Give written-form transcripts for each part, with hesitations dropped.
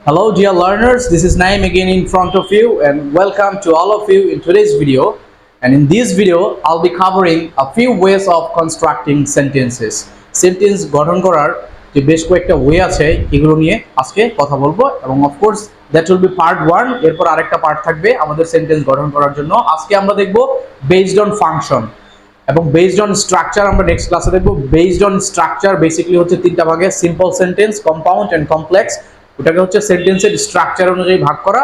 Hello dear learners, this is Naim again in front of you and welcome to all of you in today's video. And in this video, I'll be covering a few ways of constructing sentences. Sentence গঠন করার যে বেশ কয়েকটা way আছে এগুলো নিয়ে আজকে কথা বলবো এবং of course that will be part 1 এরপর আরেকটা পার্ট থাকবে আমাদের সেন্টেন্স গঠন করার জন্য। আজকে আমরা দেখব based on function এবং বেসড অন স্ট্রাকচার আমরা নেক্সট ক্লাসে দেখব। বেসড অন স্ট্রাকচার বেসিক্যালি হচ্ছে তিনটা ভাগে, simple sentence, compound and complex. ওটাকে হচ্ছে সেন্টেন্সের স্ট্রাকচার অনুযায়ী ভাগ করা,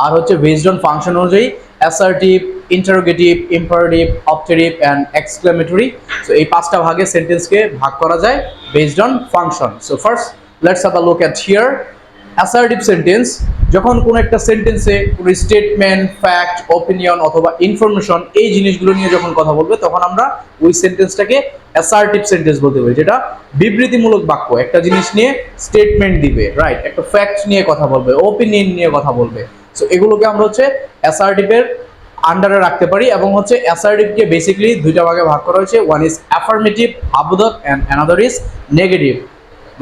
আর হচ্ছে বেসড অন ফাংশন অনুযায়ী assertive, interrogative, imperative, objective and exclamatory. So এই পাঁচটা ভাগে সেন্টেন্সকে ভাগ করা যায় based on function. So first let's have a look at here assertive sentence. যখন কোনো একটা সেন্টেন্সে কোনো স্টেটমেন্ট, ফ্যাক্ট, ওপিনিয়ন অথবা ইনফরমেশন এই জিনিসগুলো নিয়ে যখন কথা বলবে তখন আমরা ওই সেন্টেন্সটাকে অ্যাসার্টিভ সেন্টেন্স বলতে পারি, যেটা বিবৃতিমূলক বাক্য, একটা জিনিস নিয়ে স্টেটমেন্ট দিবে, রাইট, একটা ফ্যাক্ট নিয়ে কথা বলবে, ওপিনিয়ন নিয়ে কথা বলবে। সো এগুলোকে আমরা হচ্ছে অ্যাসার্টিভের আন্ডারে রাখতে পারি। এবং হচ্ছে অ্যাসার্টিভকে বেসিক্যালি দুইটা ভাগে ভাগ করা হয়েছে, ওয়ান ইজ অ্যাফার্মেটিভ আবোধক অ্যান্ড অ্যানাদার ইজ নেগেটিভ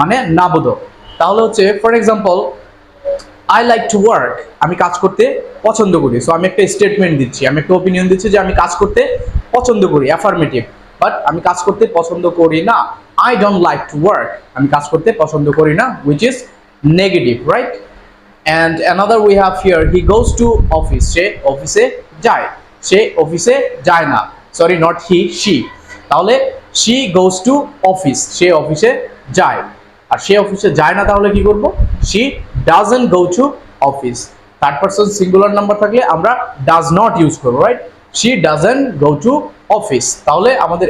মানে নাবোধক। তাহলে হচ্ছে for example I like to work, আমি কাজ করতে পছন্দ করি। সো আমি একটা স্টেটমেন্ট দিচ্ছি, আমি একটা ওপিনিয়ন দিচ্ছি যে আমি কাজ করতে পছন্দ করি, অ্যাফার্মেটিভ। বাট আমি কাজ করতে পছন্দ করি না, I don't like to work, আমি কাজ করতে পছন্দ করি না, which is negative, right. And another we have here he goes to office, সে অফিসে যায়, সে অফিসে যায় না, সরি নট হি, শি। তাহলে শি গোজ টু অফিস, সে অফিসে যায়। আর সে অফিসে যায় না তাহলে কি করব? She doesn't go to office. Third person singular number থাকলে আমরা ডাজ নট ইউজ করবো, right. She doesn't go to office. তাহলে আমাদের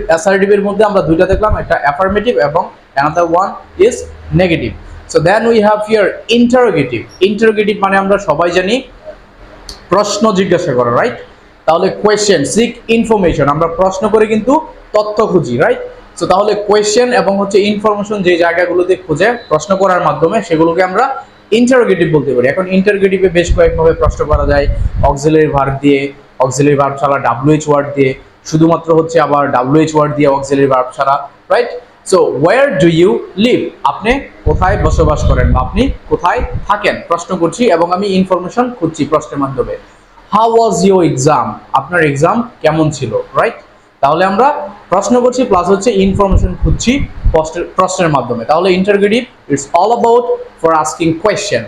অ্যাসার্টিভের মধ্যে আমরা দুইটা দেখলাম, একটা অ্যাফার্মেটিভ এবং another one is negative. So then we have here interrogative. Interrogative মানে আমরা সবাই জানি প্রশ্ন জিজ্ঞাসা করা, রাইট। তাহলে কোয়েশ্চেন, সিক ইনফরমেশন, আমরা প্রশ্ন করে কিন্তু তথ্য খুঁজি, রাইট। সো তাহলে কোয়েশ্চেন এবং হচ্ছে ইনফরমেশন যে জায়গাগুলোতে খুঁজে প্রশ্ন করার মাধ্যমে সেগুলোকে আমরা ইন্টারোগেটিভ বলতে পারি। এখন ইন্টারোগেটিভে বেশ কয়েকভাবে প্রশ্ন করা যায়, অক্সিলারি ভার্ব দিয়ে, অক্সিলারি ভার্ব ছাড়া ডাব্লিউএইচ ওয়ার্ড দিয়ে, শুধুমাত্র হচ্ছে আবার ডাব্লিউএইচ ওয়ার্ড দিয়ে অক্সিলারি ভার্ব ছাড়া, right. So where do you live, আপনি কোথায় বসবাস করেন বা আপনি কোথায় থাকেন, প্রশ্ন করছি এবং আমি ইনফরমেশন খুঁজছি প্রশ্নের মাধ্যমে। হাউ ওয়াজ ইউর এক্সাম, আপনার এক্সাম কেমন ছিল, রাইট। তাহলে আমরা প্রশ্ন করছি প্লাস হচ্ছে ইনফরমেশন খুঁজছি প্রশ্নের মাধ্যমে। তাহলে interrogative it's all about for asking question.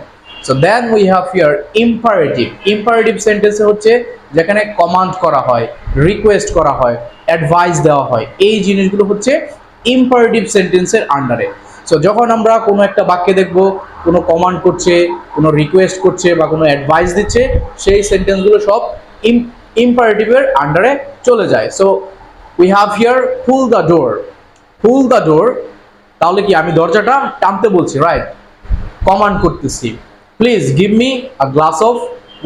So then we have here imperative. Imperative সেন্টেন্সে হচ্ছে যেখানে কমান্ড করা হয়, রিকোয়েস্ট করা হয়, অ্যাডভাইস দেওয়া হয়, এই জিনিসগুলো হচ্ছে ইম্পারেটিভ সেন্টেন্সের আন্ডারে। সো যখন আমরা কোনো একটা বাক্যে দেখব কোনো কমান্ড করছে, কোনো রিকোয়েস্ট করছে বা কোনো অ্যাডভাইস দিচ্ছে, সেই সেন্টেন্সগুলো সব ইম্পারেটিভের আন্ডারে চলে যায়। So we have here pull the door. Pull the door তাহলে কি আমি দরজাটা টানতে বলছি, রাইট, কমান্ড করতেছি। Please give me a glass of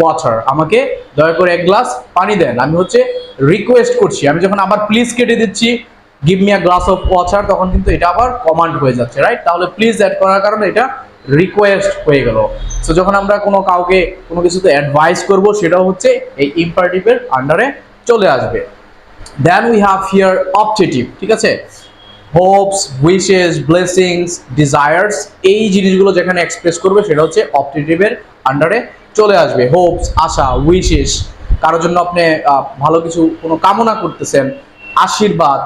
water, আমাকে দয়া করে এক গ্লাস পানি দেন, আমি হচ্ছে রিকোয়েস্ট করছি। আমি যখন আবার প্লিজ কেটে দিচ্ছি give me a glass of water, তখন কিন্তু এটা আবার কমান্ড হয়ে যাচ্ছে, রাইট। তাহলে প্লিজ অ্যাড করার কারণে এটা রিকোয়েস্ট হয়ে গেল। সো যখন আমরা কোনো কাউকে কোনো কিছুতে অ্যাডভাইস করব সেটাও হচ্ছে এই ইম্পারেটিভের আন্ডারে চলে আসবে। Then we have here objective, ঠিক আছে। হোপস, উইশেস, ব্লেসিংস, ডিজায়ার্স, এই জিনিসগুলো যেখানে এক্সপ্রেস করবে সেটা হচ্ছে অবজেক্টিভের আন্ডারে চলে আসবে। হোপস আশা, উইশেস কারোর জন্য আপনি ভালো কিছু কোনো কামনা করতেছেন, আশীর্বাদ,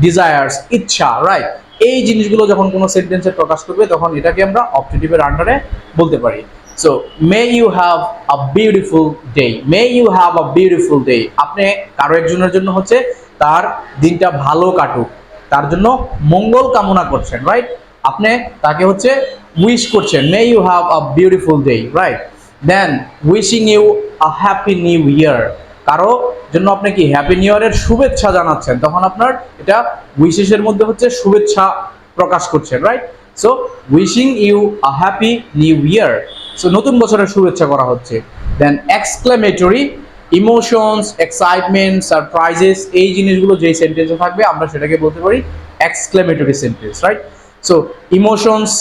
ডিজায়ার্স ইচ্ছা, রাইট। এই জিনিসগুলো যখন কোনো সেন্টেন্সে প্রকাশ করবে তখন এটাকে আমরা অবজেক্টিভের আন্ডারে বলতে পারি। So may you have a beautiful day, may you have a beautiful day, আপনি কারো একজনের জন্য হচ্ছে তার দিনটা ভালো কাটুক, তার জন্য মঙ্গল কামনা করছেন, রাইট। আপনি তাকে হচ্ছে উইশ করছেন, may you have a beautiful day, right. Then wishing you a happy new year, কারো জন্য আপনি কি হ্যাপি নিউ ইয়ারের শুভেচ্ছা জানাচ্ছেন, তখন আপনার এটা উইশেসের মধ্যে হচ্ছে শুভেচ্ছা প্রকাশ করছেন, right. So wishing you a happy new year, so নতুন বছরের শুভেচ্ছা করা হচ্ছে। Then exclamatory, emotions, excitement, surprises, এই জিনিসগুলো যেই সেন্টেন্সে থাকবে আমরা সেটাকে বলতে পারি exclamatory sentence, right. So emotions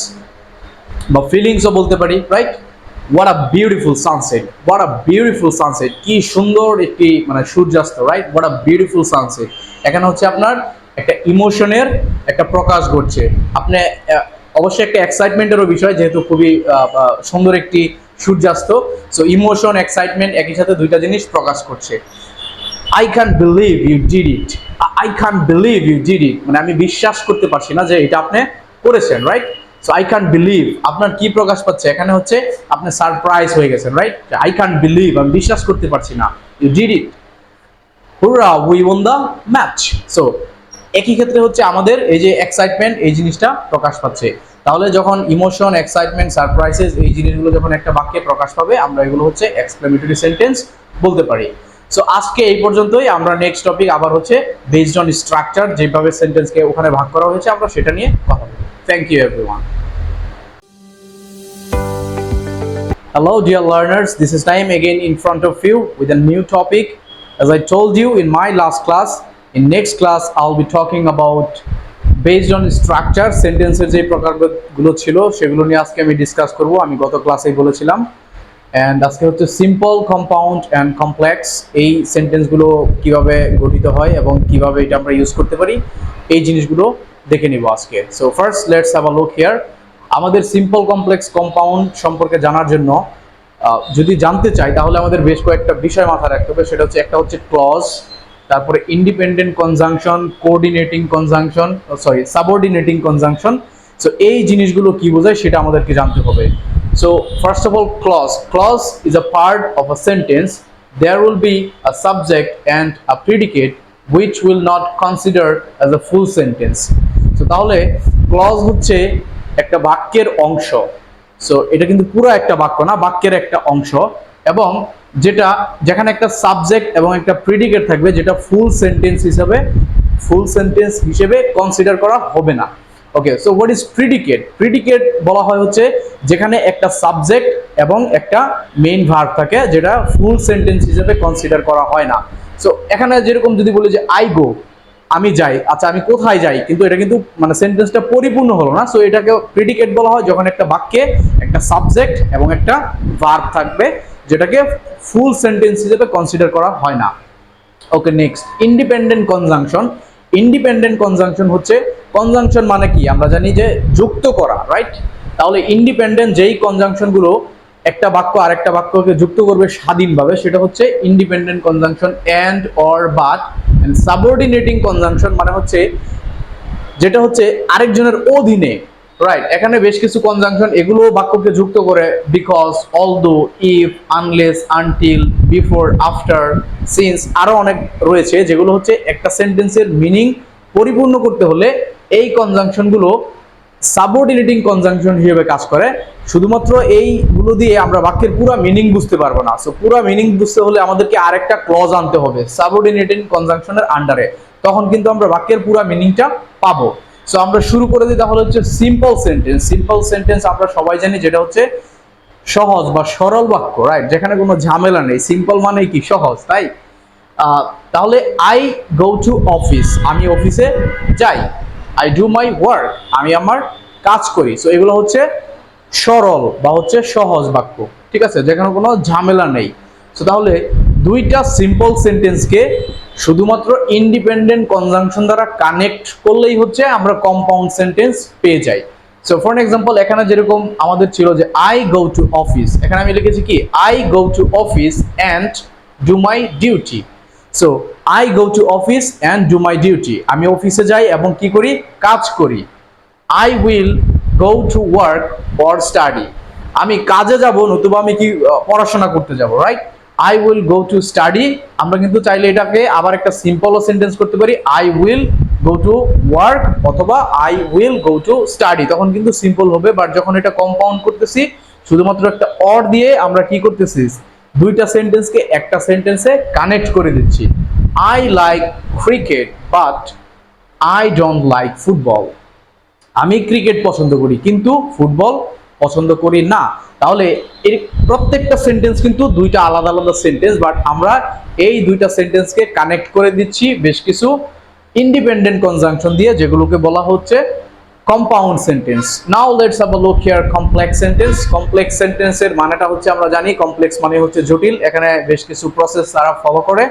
বা ফিলিংসও বলতে পারি, right. What a beautiful sunset, what a beautiful sunset, কি সুন্দর একটি মানে সূর্যাস্ত, right. What a beautiful sunset, এখানে হচ্ছে আপনার একটা ইমোশনের একটা প্রকাশ ঘটছে। আপনি অবশ্যই একটা এক্সাইটমেন্টেরও বিষয়, যেহেতু খুবই সুন্দর একটি সূর্যাস্ত। সো ইমোশন, এক্সাইটমেন্ট একই সাথে দুইটা জিনিস প্রকাশ করছে। I can believe you did it, I can believe you did it, মানে আমি বিশ্বাস করতে পারছি না যে এটা আপনি করেছেন, right? So I can believe, আপনার কি প্রকাশ পাচ্ছে এখানে হচ্ছে আপনি সারপ্রাইজ হয়ে গেছেন, রাইট? আই ক্যান বিলিভ, আমি বিশ্বাস করতে পারছি না, you did it, hurrah we won the match. So একই ক্ষেত্রে হচ্ছে আমাদের এই যে এক্সাইটমেন্ট, এই জিনিসটা প্রকাশ পাচ্ছে। তাহলে যখন ইমোশন, এক্সাইটমেন্ট, সারপ্রাইজেস এই জিনিসগুলো যখন একটা বাক্যে প্রকাশ পাবে, আমরা এগুলো হচ্ছে এক্সক্লেমেটরি সেন্টেন্স বলতে পারি। সো আজকে এই পর্যন্তই। আমরা নেক্সট টপিক আবার হচ্ছে বেসড অন স্ট্রাকচার, যেভাবে সেন্টেন্সকে ওখানে ভাগ করা হয়েছে আমরা সেটা নিয়ে কথা বলবো। Thank you everyone. Hello dear learners, this is Naeem again in front of you with a new topic. As I told you in my last class, in next class I'll be talking about based on structure সেন্টেন্সের যে প্রকারগুলো ছিল সেগুলো নিয়ে আজকে আমি discuss করব। আমি গত ক্লাসেই বলেছিলাম। অ্যান্ড আজকে হচ্ছে সিম্পল, কম্পাউন্ড অ্যান্ড কমপ্লেক্স, এই সেন্টেন্সগুলো কিভাবে গঠিত হয় এবং কিভাবে এটা আমরা ইউজ করতে পারি, এই জিনিসগুলো দেখে নিব আজকে। So first let's have a look here. আমাদের সিম্পল, কমপ্লেক্স, কম্পাউন্ড সম্পর্কে জানার জন্য যদি জানতে চাই তাহলে আমাদের বেশ কয়েকটা বিষয় মাথায় রাখতে হবে। সেটা হচ্ছে একটা হচ্ছে ক্লজ, তারপরে independent conjunction, coordinating conjunction, subordinating conjunction. So এই জিনিসগুলো কি বোঝায় সেটা আমাদেরকে জানতে হবে। So first of all, clause. Clause is a part of a sentence. There will be a subject and a predicate which will not consider as a full sentence. So তাহলে clause হচ্ছে একটা বাক্যের অংশ। সো এটা কিন্তু পুরো একটা বাক্য না, বাক্যের একটা অংশ, এবং যেখানে একটা সাবজেক্ট এবং একটা প্রিডিকেট থাকবে, যেটা ফুল সেন্টেন্স হিসেবে কনসিডার করা হবে না। Okay, so what is predicate? Predicate বলা হয় হচ্ছে যেখানে একটা সাবজেক্ট এবং একটা মেইন ভার্ব থাকে, যেটা ফুল সেন্টেন্স হিসেবে কনসিডার করা হয় না। সো এখানে যেরকম যদি বলি যে আই গো, আমি যাই, আচ্ছা আমি কোথায় যাই, কিন্তু এটা কিন্তু মানে সেন্টেন্সটা পরিপূর্ণ হলো না। সো এটাকে প্রিডিকেট বলা হয় যখন একটা বাক্যে একটা সাবজেক্ট এবং একটা ভার্ব থাকবে, যেটাকে ফুল সেন্টেন্স হিসেবে কনসিডার করা হয় না। Okay, next independent conjunction. Independent conjunction হচ্ছে, কনজাংশন মানে কি আমরা জানি যে যুক্ত করা, রাইট? তাহলে ইন্ডিপেন্ডেন্ট যেই কনজাংশনগুলো একটা বাক্য আরেকটা বাক্যকে যুক্ত করবে স্বাধীনভাবে, সেটা হচ্ছে independent conjunction. And, or, but. And subordinating conjunction মানে হচ্ছে যেটা হচ্ছে আরেকজনের অধীনে, রাইট? এখানে বেশ কিছু কনজাংশন এগুলো বাক্যকে যুক্ত করে, because, although, if, unless, until, before, after, since, আরো অনেক রয়েছে, যেগুলো হচ্ছে একটা সেন্টেন্সের মিনিং পরিপূর্ণ করতে হলে এই কনজাংশনগুলো সাবঅর্ডিনেটিং কনজাংশন হিসেবে কাজ করে। শুধুমাত্র এইগুলো দিয়ে আমরা বাক্যের পুরো মিনিং বুঝতে পারবো না। সো পুরো মিনিং বুঝতে হলে আমাদেরকে আরেকটা ক্লজ আনতে হবে সাবঅর্ডিনেটিং কনজাংশনের আন্ডারে, তখন কিন্তু আমরা বাক্যের পুরো মিনিংটা পাবো। সো আমরা শুরু করে দিই তাহলে হচ্ছে সিম্পল সেন্টেন্স। সিম্পল সেন্টেন্স আমরা সবাই জানি যেটা হচ্ছে সহজ বা সরল বাক্য, রাইট? যেখানে কোনো ঝামেলা নেই। সিম্পল মানে কি? সহজ, তাই? তাহলে আই গো টু অফিস, আমি অফিসে যাই। আই ডু মাই ওয়ার্ক, আমি আমার কাজ করি। সো এগুলো হচ্ছে সরল বা হচ্ছে সহজ বাক্য, ঠিক আছে, যেখানে কোনো ঝামেলা নেই। সো তাহলে দুইটা সিম্পল সেন্টেন্সকে শুধুমাত্র ইন্ডিপেন্ডেন্ট কনজাংশন দ্বারা কানেক্ট করলেই হচ্ছে আমরা কম্পাউন্ড সেন্টেন্স পেয়ে যাই। সো ফর এক্সাম্পল এখানে যেরকম আমাদের ছিল যে আই গো টু অফিস, এখানে আমি লিখেছি কি I go to office and do my duty. So I go to office and do my duty, আমি অফিসে যাই এবং কি করি? কাজ করি। I will go to work or study, আমি কাজে যাব নতুবা আমি কি পড়াশোনা করতে যাব, right? I will go to study, আমরা কিন্তু চাইলে এটাকে আবার একটা সিম্পল সেন্টেন্স করতে পারি, I will go to work অথবা I will go to study, তখন কিন্তু সিম্পল হবে। বাট যখন এটা কম্পাউন্ড করতেছি, শুধুমাত্র একটা অর দিয়ে আমরা কি করতেছি? দুইটা সেন্টেন্সকে একটা সেন্টেন্সে কানেক্ট করে দিচ্ছি। I like cricket but I don't like football, আমি ক্রিকেট পছন্দ করি কিন্তু ফুটবল পছন্দ করি না। তাহলে এর প্রত্যেকটা সেন্টেন্স কিন্তু দুইটা আলাদা আলাদা সেন্টেন্স, বাট আমরা এই দুইটা সেন্টেন্সকে কানেক্ট করে দিচ্ছি বেশ কিছু ইন্ডিপেন্ডেন্ট কনজাংশন দিয়ে, যেগুলোকে বলা হচ্ছে compound sentence. Now let's have a look here complex sentence. Complex সেন্টেন্সের মানেটা হচ্ছে আমরা জানি কমপ্লেক্স মানে হচ্ছে জটিল, এখানে বেশ কিছু প্রসেস তারা ফলো করে।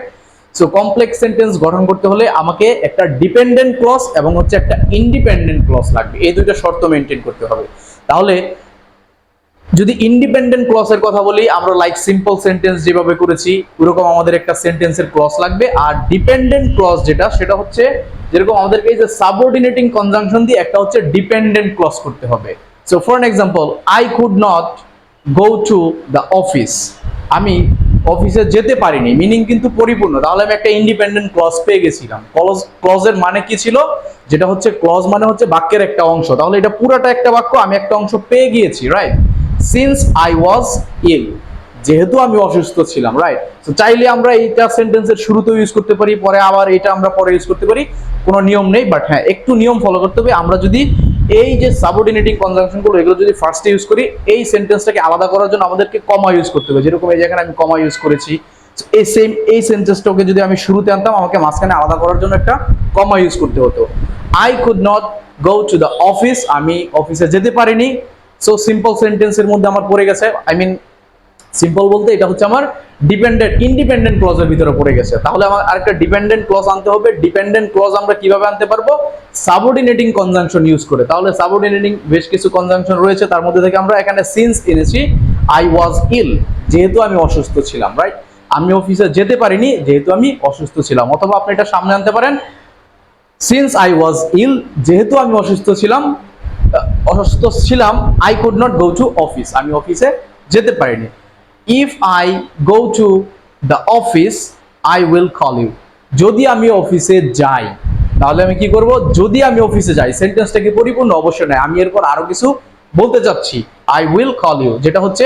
সো কমপ্লেক্স সেন্টেন্স গঠন করতে হলে আমাকে একটা ডিপেন্ডেন্ট ক্লজ এবং হচ্ছে একটা ইন্ডিপেন্ডেন্ট ক্লজ লাগবে, এই দুইটা শর্ত মেনটেন করতে হবে। তাহলে যদি ইন্ডিপেন্ডেন্ট ক্লজের কথা বলি, আমরা লাইক সিম্পল সেন্টেন্স যেভাবে করেছি ওরকম আমাদের একটা সেন্টেন্সের ক্লজ লাগবে। আর ডিপেন্ডেন্ট ক্লজ যেটা, সেটা হচ্ছে যেরকম আমাদেরকে এই যে সাবঅর্ডিনেটিং কনজাংশন দিয়ে একটা হচ্ছে ডিপেন্ডেন্ট ক্লজ করতে হবে। So for an example, I could not go to the office, আমি অফিসে যেতে পারিনি, মিনিং কিন্তু পরিপূর্ণ, তাহলে আমি একটা ইন্ডিপেন্ডেন্ট ক্লজ পেয়ে গেছিলাম। ক্লজের মানে কি ছিল, যেটা হচ্ছে ক্লজ মানে হচ্ছে বাক্যের একটা অংশ, তাহলে এটা পুরোটা একটা বাক্য, আমি একটা অংশ পেয়ে গিয়েছি, রাইট। সিন্স আই ওয়াজ ইল, যেহেতু আমি অসুস্থ ছিলাম, রাইট। তো চাইলে আমরা এইটা সেন্টেন্সের শুরুতেও ইউজ করতে পারি, পরে আবার এটা আমরা পরে ইউজ করতে পারি, কোনো নিয়ম নেই। বাট হ্যাঁ, একটু নিয়ম ফলো করতে হবে। আমরা যদি এই যে সাবঅর্ডিনেটিং কনজাংশনগুলো এগুলো যদি ফার্স্টে ইউজ করি, এই সেন্টেন্সটাকে আলাদা করার জন্য আমাদেরকে কমা ইউজ করতে হবে। যেরকম এই জায়গায় আমি কমা ইউজ করেছি, এই সেম এই সেন্টেন্সটাকে যদি আমি শুরুতে আনতাম, আমাকে মাঝখানে আলাদা করার জন্য একটা কমা ইউজ করতে হতো। I could not go to the office, আমি অফিসে যেতে পারিনি। সো সিম্পল সেন্টেন্সের মধ্যে আমার পড়ে গেছে, আই মিন সিম্পল বলতে এটা হচ্ছে আমার ইন্ডিপেন্ডেন্ট ক্লজের ভিতরে পড়ে গেছে। তাহলে আমার আরেকটা ডিপেন্ডেন্ট ক্লজ আনতে হবে। ডিপেন্ডেন্ট ক্লজ আমরা কিভাবে আনতে পারবো? সাবঅর্ডিনেটিং কনজাংশন ইউজ করে। তাহলে সাবঅর্ডিনেটিং বেশ কিছু কনজাংশন রয়েছে, তার মধ্যে থেকে আমরা এখানে সিন্স এনেছি। আই ওয়াজ ইল, যেহেতু আমি অসুস্থ ছিলাম, রাইট। আমি অফিসে যেতে পারিনি যেহেতু আমি অসুস্থ ছিলাম। অথবা আপনি এটা সামনে আনতে পারেন, সিন্স আই ওয়াজ ইল, যেহেতু আমি অসুস্থ ছিলাম, I could not go to office, আমি অফিসে যেতে পারিনি। If I go to the office I will call you, যদি আমি অফিসে যাই, তাহলে আমি কি করব? যদি আমি অফিসে যাই, সেন্টেন্সটা কি পরিপূর্ণ? অবশ্যই নয়, আমি এরপর আরো কিছু বলতে চাচ্ছি। আই উইল কল ইউ, যেটা হচ্ছে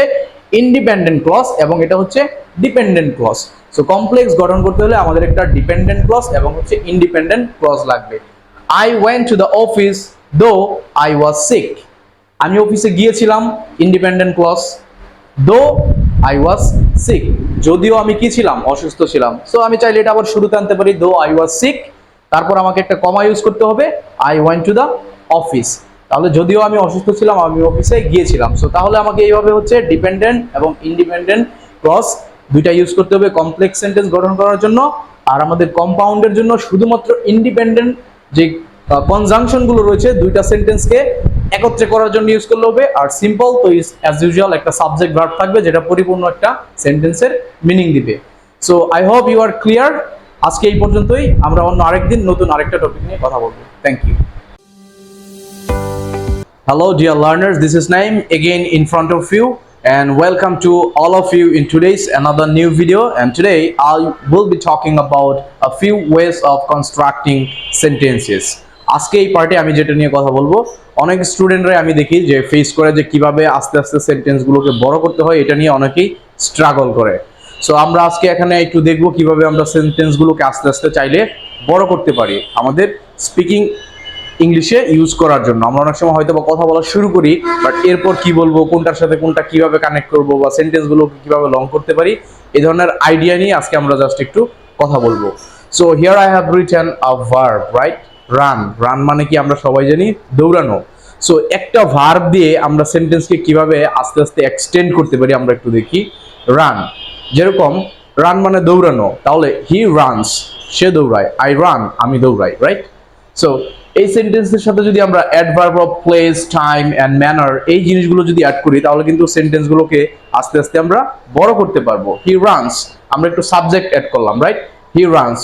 ইন্ডিপেন্ডেন্ট ক্লজ এবং এটা হচ্ছে ডিপেন্ডেন্ট ক্লজ। সো কমপ্লেক্স গঠন করতে হলে আমাদের একটা ডিপেন্ডেন্ট ক্লজ এবং হচ্ছে ইন্ডিপেন্ডেন্ট ক্লজ লাগবে। I went to the office though I was sick, আমি অফিসে গিয়েছিলাম, independent clause. Though I was sick, যদিও আমি কি ছিলাম? অসুস্থ ছিলাম। সো আমি চাইলে এটা আবার শুরুতে আনতে পারি, দো আই ওয়াজ সিক, তারপর আমাকে একটা কমা ইউজ করতে হবে, I went to the office, তাহলে যদিও আমি অসুস্থ ছিলাম আমি অফিসে গিয়েছিলাম। সো তাহলে আমাকে এইভাবে হচ্ছে ডিপেন্ডেন্ট এবং ইন্ডিপেন্ডেন্ট ক্লজ দুইটা ইউজ করতে হবে কমপ্লেক্স সেন্টেন্স গঠন করার জন্য। আর আমাদের কম্পাউন্ডের জন্য শুধুমাত্র ইন্ডিপেন্ডেন্ট যে কনজাংশন গুলো রয়েছে দুইটা সেন্টেন্সকে একত্রে করার জন্য ইউজ করলে হবে। আর সিম্পল তো অ্যাজ ইউজুয়াল একটা সাবজেক্ট ভার্ব থাকবে, যেটা পরিপূর্ণ একটা সেন্টেন্সের মিনিং দিবে। So I hope you are clear. আজকে এই পর্যন্তই, আমরা অন্য আরেকদিন নতুন আরেকটা টপিক নিয়ে কথা বলবো। Thank you. Hello dear learners, this is Naim again in front of you, and welcome to all of you in today's another new video. And today I will be talking about a few ways of constructing sentences. আজকে এই পার্টে আমি যেটা নিয়ে কথা বলবো, অনেক স্টুডেন্টরা আমি দেখি যে ফেস করে যে কিভাবে আস্তে আস্তে সেন্টেন্সগুলোকে বড় করতে হয়, এটা নিয়ে অনেকেই স্ট্রাগল করে। সো আমরা আজকে এখানে একটু দেখবো কিভাবে আমরা সেন্টেন্সগুলোকে আস্তে আস্তে চাইলে বড় করতে পারি আমাদের স্পিকিং ইংলিশে ইউজ করার জন্য। আমরা অনেক সময় হয়তো বা কথা বলা শুরু করি, বাট এরপর কি বলবো, কোনটার সাথে কোনটা কিভাবে কানেক্ট করবো, বা সেন্টেন্সগুলোকে কিভাবে লং করতে পারি, এই ধরনের আইডিয়া নিয়ে আজকে আমরা জাস্ট একটু কথা বলবো। So here I have written a verb, right? Run. Run মানে কি আমরা সবাই জানি, দৌড়ানো। সো একটা ভার্ব দিয়ে আমরা সেন্টেন্সকে কিভাবে আস্তে আস্তে এক্সটেন্ড করতে পারি আমরা একটু দেখি। রান, যেরকম রান মানে দৌড়ানো, তাহলে হি রানস, সে দৌড়ায়। আই রান, আমি দৌড়াই, রাইট? সো এই সেন্টেন্সের সাথে যদি আমরা adverb of place, time and manner এই জিনিসগুলো যদি অ্যাড করি, তাহলে কিন্তু সেন্টেন্সগুলোকে আস্তে আস্তে আমরা বড় করতে পারবো। হি রানস, আমরা একটু সাবজেক্ট অ্যাড করলাম, রাইট? হি রানস,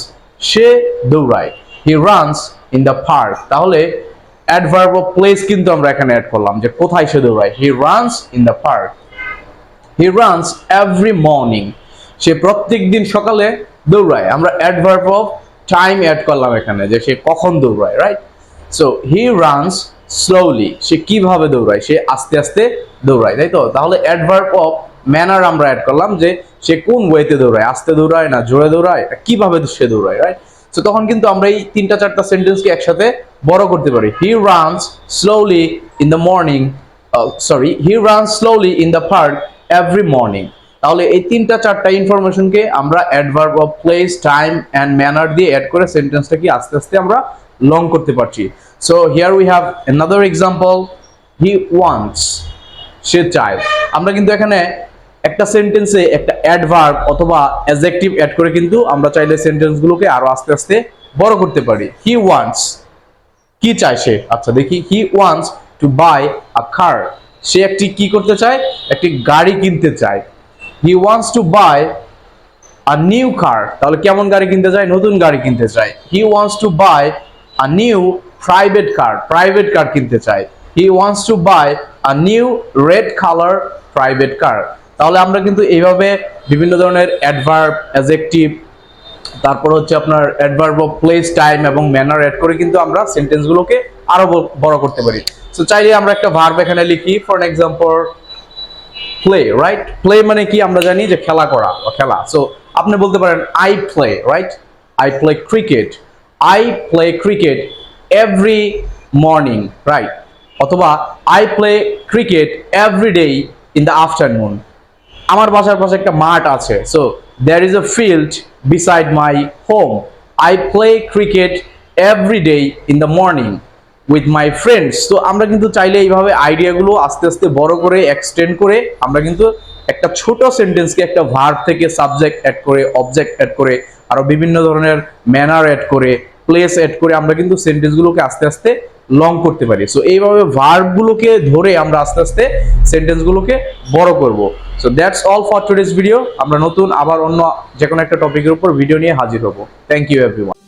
সে দৌড়ায়। He runs in the park, তাহলে অ্যাডভার্ব অফ প্লেস কিন্তু আমরা এখানে অ্যাড করলাম যে কোথায় সে দৌড়ায়। He runs in the park. He runs every morning, সে প্রত্যেক দিন সকালে দৌড়ায়। আমরা অ্যাডভার্ব অফ টাইম অ্যাড করলাম এখানে যে সে কখন দৌড়ায়, right? So he runs slowly, সে কিভাবে দৌড়ায়, সে আস্তে আস্তে দৌড়ায়, তাই তো? তাহলে অ্যাডভার্ব অফ ম্যানার আমরা অ্যাড করলাম যে সে কোন ওয়েতে দৌড়ায়, আস্তে দৌড়ায় না জোরে দৌড়ায়, কিভাবে সে দৌড়ায়, রাইট? সো তখন কিন্তু আমরা এই তিনটা চারটা সেন্টেন্সকে একসাথে বড় করতে পারি। He runs slowly in the morning, he runs slowly in the park every morning. তাহলে এই তিনটা চারটা ইনফরমেশনকে আমরা adverb of place, time and manner দিয়ে অ্যাড করে সেন্টেন্সটাকে আস্তে আস্তে আমরা লং করতে পারছি। So here we have another example, he wants, সে চায়। আমরা কিন্তু এখানে একটা সেন্টেন্সে একটা অ্যাডভার্ব অথবা অ্যাডজেক্টিভ অ্যাড করে কিন্তু আমরা চাইলে সেন্টেন্সগুলোকে আরো আস্তে আস্তে বড় করতে পারি। হি ওয়ান্টস, কি চায় সে? আচ্ছা দেখি, he wants to buy a car, সে একটি কি করতে চায়? একটি গাড়ি কিনতে চায়। He wants to buy a new car, তাহলে কেমন গাড়ি কিনতে চায়? নতুন গাড়ি কিনতে চায়। He wants to buy a new private car, private car কিনতে চায়। He wants to buy a new red colour private car. তাহলে আমরা কিন্তু এইভাবে বিভিন্ন ধরনের অ্যাডভার্ব, অ্যাডজেক্টিভ, তারপর হচ্ছে আপনার অ্যাডভার্ব অফ প্লেস, টাইম এবং ম্যানার অ্যাড করে কিন্তু আমরা সেন্টেন্সগুলোকে আরো বড় করতে পারি। সো চাইলে আমরা একটা ভার্ব এখানে লিখি, for example play, right? Play মানে কি? আমরা জানি যে খেলা করা বা খেলা। সো আপনি বলতে পারেন I play, right? I play cricket, I play cricket every morning, right? অথবা I play cricket every day in the afternoon. আমার বাসার পাশে একটা মাঠ আছে, so there is a field beside my home, I play cricket every day in the morning with my friends. তো আমরা কিন্তু চাইলে এইভাবে আইডিয়াগুলো আস্তে আস্তে বড় করে এক্সটেন্ড করে আমরা কিন্তু একটা ছোট সেন্টেন্সকে একটা ভার্ব থেকে সাবজেক্ট অ্যাড করে, অবজেক্ট অ্যাড করে, আরো বিভিন্ন ধরনের ম্যানার অ্যাড করে, প্লেস অ্যাড করে আমরা কিন্তু সেন্টেন্সগুলোকে আস্তে আস্তে লং করতে পারি। সো এইভাবে ভার্বগুলোকে ধরে আমরা আস্তে আস্তে সেন্টেন্সগুলোকে বড় করব। So that's all for today's video. আমরা নতুন আবার অন্য যে কোনো একটা টপিকের উপর ভিডিও নিয়ে হাজির হব। Thank you everyone.